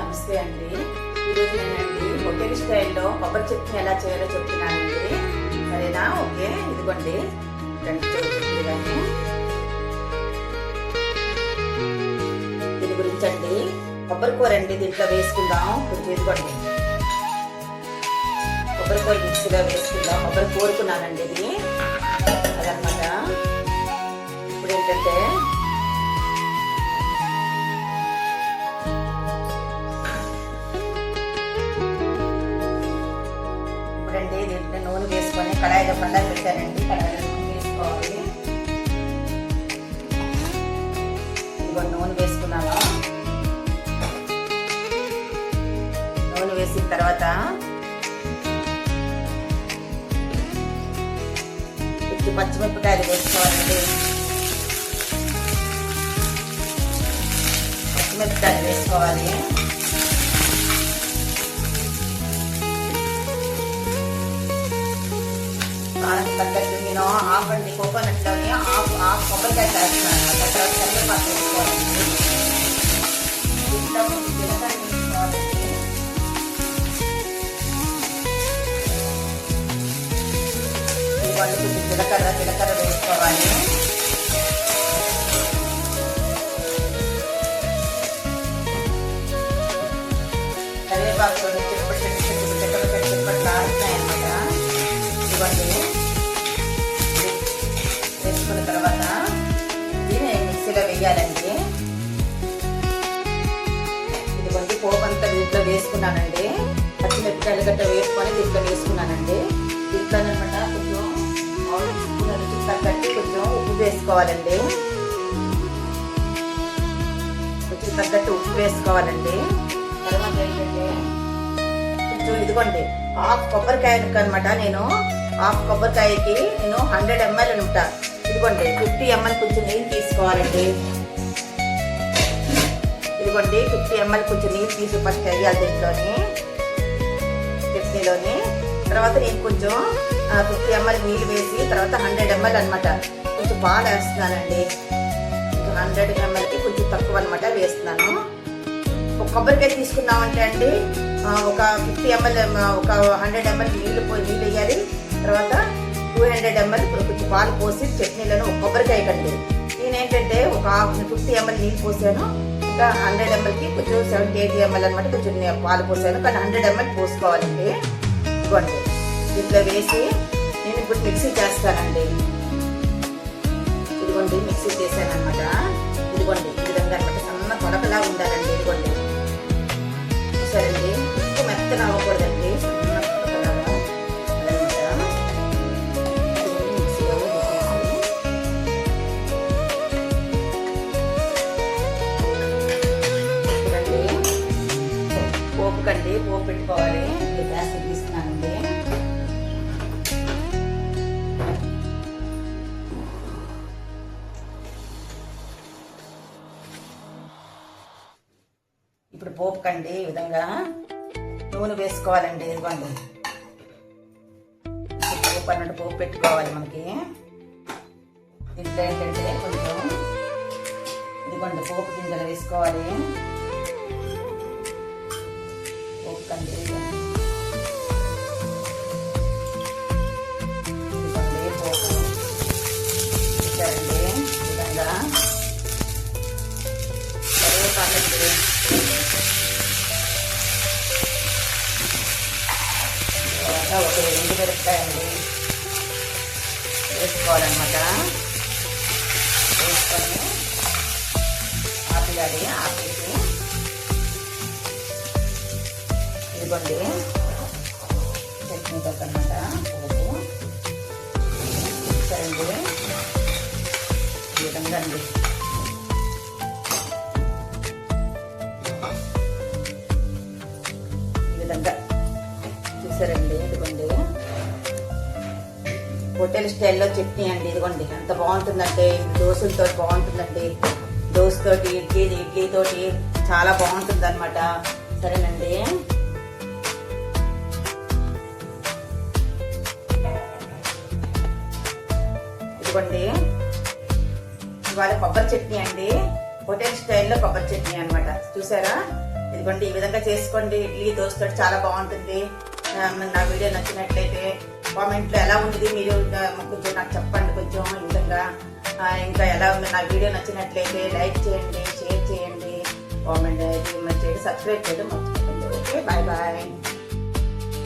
నమస్తే అండి. ఈరోజు నేనండి హోటల్ స్టైల్లో కొబ్బరి చట్నీ ఎలా చేయాలో చెప్తున్నానండి. సరేనా? ఓకే, ఇదిగోండి రెండు చట్నీ కానీ దీని గురించి అండి. కొబ్బరి కూర అండి, దీంట్లో వేసుకుందాం. కొంచెం ఇదిగోండి కొబ్బరి కూర మిక్సీలో వేసుకుందాం. కొబ్బరి కోరుకున్నానండి ఇది అదనమాట. ఇప్పుడు ఏంటంటే దీంట్లో నూనె వేసుకొని కడాయిలో పండగ పెట్టానండి. కడాయిలో నూనె వేసుకోవాలి. ఇదిగో నూనె వేసుకున్నాను. నూనె వేసిన తర్వాత పచ్చిమిరపకాయలు వేసుకోవాలండి. పచ్చిమిరపకాయలు వేసుకోవాలి. కారం తగ్గట్టు నేను హాఫ్ అండి కోకోనట్లోని హాఫ్ కొబ్బరికాయ చేస్తున్నాను అనమాట. తర్వాత కరివేపాకు వేసుకోవాలండి. జీలకర్ర వేసుకోవాలండి. ఇవాళ కొంచెం జీలకర్ర వేసుకోవాలి. కరివేపాకు చిప్పట్లు ఆడుతున్నాయన్నమాట. ఇవ్వండి వేసుకున్న తర్వాత దీన్ని మిక్సీలో వేయాలండి. ఇదిగోండి పోపు అంతా దీంట్లో వేసుకున్నానండి. పచ్చిమిరపకాయలు గట్ట వేసుకొని దీంట్లో వేసుకున్నానండి. దీంట్లో అనమాట కొంచెం రుచికి తగ్గట్టు కొంచెం ఉప్పు వేసుకోవాలండి. రుచికి తగ్గట్టు ఉప్పు వేసుకోవాలండి. తర్వాత ఏంటంటే కొంచెం ఇదిగోండి హాఫ్ కొబ్బరికాయకి అనమాట. నేను హాఫ్ కొబ్బరికాయకి 100 ml అనమాట. ఇదిగోండి 50 ml కొంచెం నీళ్ళు తీసుకోవాలండి. ఇదిగోండి 50 ml కొంచెం నీళ్ళు తీసి ఫస్ట్ వేయాలి దీంట్లోని చట్నీలోని. తర్వాత నేను కొంచెం 50 ml నీళ్ళు వేసి తర్వాత 100 ml అనమాట కొంచెం పాలు వేస్తున్నానండి. 100 mlకి కొంచెం తక్కువ అనమాట వేస్తున్నాను. ఒక కొబ్బరికాయ తీసుకున్నామంటే అండి ఒక 50 ml ఒక 100 ml నీళ్ళు వేయాలి. తర్వాత 200 ml కొంచెం పాలు పోసి చట్నీలను ఒక కొబ్బరికాయ కండి. నేనేంటంటే ఒక 50 ml నీళ్ళు పోసాను. ఇంకా 100 mlకి కొంచెం 70-80 ml అనమాట కొంచెం పాలు పోసాను. కానీ 100 ml పోసుకోవాలండి. ఇదిగోండి దీంట్లో వేసి నేను ఇప్పుడు మిక్సీ చేస్తానండి. ఇదిగోండి మిక్సీ చేశాను అనమాట. ఇదిగోండి ఈ విధంగా అనమాట సన్న కొడకలా ఉండాలండి. ఇదిగోండి సరేండి, ఎక్కువ మెత్తగా అవ్వకూడదండి. సన్న కొడకలాగా అనమాట. మిక్సీలో చూడండి పోపు కండి, పోపు పెట్టుకోవాలి. గ్యాస్ తీస్తున్నానండి. ఇప్పుడు పోపు కండి ఈ విధంగా నూనె వేసుకోవాలండి. ఇదిగోండి పోపు అన్నట్టు పోపు పెట్టుకోవాలి మనకి. దీంట్లో ఏంటంటే కొంచెం ఇదిగోండి పోపు గింజలు వేసుకోవాలి. పోపు కండి ఇదిగోండి పోపు పెట్టారండి. ఈ విధంగా కరివేపాకండి. ఒక ఎండుమిరపకాయ అండి వేసుకోవాలన్నమాట. వేసుకొని ఆపేయాలి. ఆపేసి ఇదిగోండి చట్నీతో అన్నమాట పోపు సరేండి. ఈ విధంగా అండి ఈ విధంగా చూసారండి. ఇదిగోండి హోటల్ స్టైల్లో చట్నీ అండి. ఇదిగోండి ఎంత బాగుంటుందంటే దోశలతో బాగుంటుందండి. దోశతోటి ఇడ్లీతోటి చాలా బాగుంటుంది అనమాట. సరేనండి. ఇదిగోండి ఇవాళ కొబ్బరి చట్నీ అండి. హోటల్ స్టైల్లో కొబ్బరి చట్నీ అనమాట. చూసారా ఇదిగోండి ఈ విధంగా చేసుకోండి. ఇడ్లీ దోశతో చాలా బాగుంటుంది. నా వీడియో నచ్చినట్లయితే కామెంట్లో ఎలా ఉంది మీరు కొంచెం నాకు చెప్పండి. కొంచెం ఈ విధంగా ఇంకా ఎలా ఉంది నా వీడియో నచ్చినట్లయితే లైక్ చేయండి, షేర్ చేయండి, కామెంట్ చేయడం, సబ్స్క్రైబ్ చేయడం మర్చిపోకండి. Okay, bye bye.